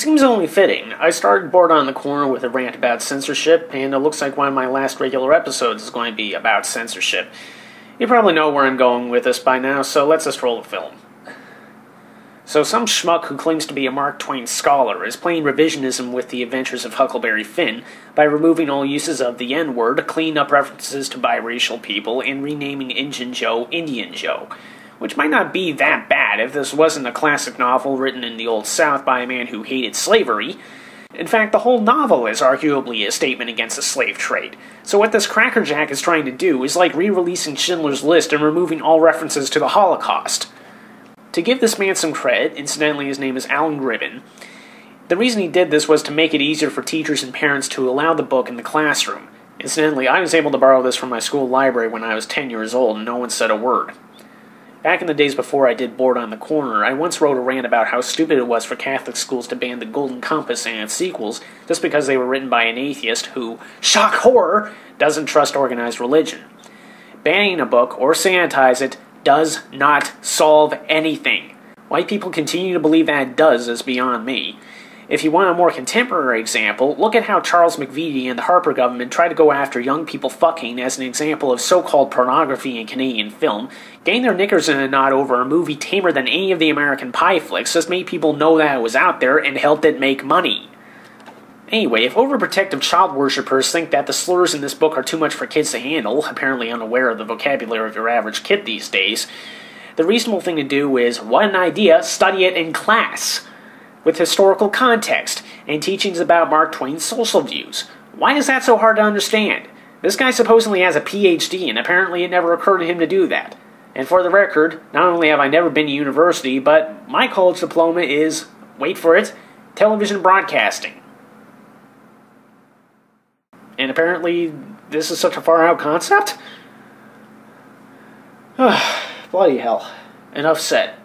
seems only fitting. I started Bored on the Corner with a rant about censorship, and it looks like one of my last regular episodes is going to be about censorship. You probably know where I'm going with this by now, so let's just roll the film. So some schmuck who claims to be a Mark Twain scholar is playing revisionism with the adventures of Huckleberry Finn by removing all uses of the N-word, cleaning up references to biracial people, and renaming Injun Joe Indian Joe. Which might not be that bad if this wasn't a classic novel written in the Old South by a man who hated slavery. In fact, the whole novel is arguably a statement against the slave trade. So what this crackerjack is trying to do is like re-releasing Schindler's List and removing all references to the Holocaust. To give this man some credit, incidentally his name is Alan Gribben, the reason he did this was to make it easier for teachers and parents to allow the book in the classroom. Incidentally, I was able to borrow this from my school library when I was 10 years old and no one said a word. Back in the days before I did Bored on the Corner, I once wrote a rant about how stupid it was for Catholic schools to ban The Golden Compass and its sequels just because they were written by an atheist who, shock horror, doesn't trust organized religion. Banning a book or sanitize it does not solve anything. Why people continue to believe that it does is beyond me. If you want a more contemporary example, look at how Charles McVitie and the Harper government try to go after young people fucking as an example of so-called pornography in Canadian film, getting their knickers in a knot over a movie tamer than any of the American Pie flicks just made people know that it was out there and helped it make money. Anyway, if overprotective child worshippers think that the slurs in this book are too much for kids to handle, apparently unaware of the vocabulary of your average kid these days, the reasonable thing to do is, what an idea, study it in class, with historical context, and teachings about Mark Twain's social views. Why is that so hard to understand? This guy supposedly has a PhD, and apparently it never occurred to him to do that. And for the record, not only have I never been to university, but my college diploma is, wait for it, television broadcasting. And apparently, this is such a far-out concept? Bloody hell. Enough said.